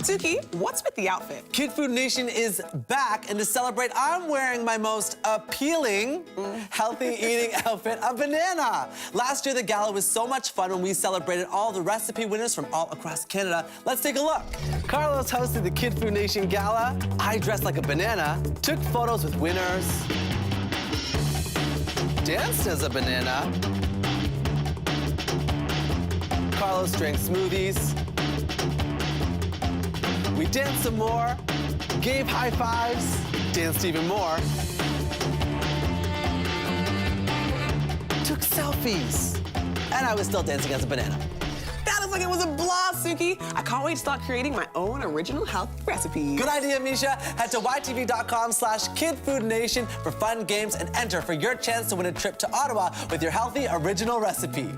Suki, what's with the outfit? Kid Food Nation is back, and to celebrate, I'm wearing my most appealing, healthy eating outfit, a banana. Last year, the gala was so much fun when we celebrated all the recipe winners from all across Canada. Let's take a look. Carlos hosted the Kid Food Nation Gala. I dressed like a banana, took photos with winners, danced as a banana. Carlos drank smoothies. We danced some more, gave high fives, danced even more, took selfies, and I was still dancing as a banana. That looks like it was a blast, Suki. I can't wait to start creating my own original health recipes. Good idea, Misha. Head to ytv.com/kidfoodnation for fun games and enter for your chance to win a trip to Ottawa with your healthy original recipe.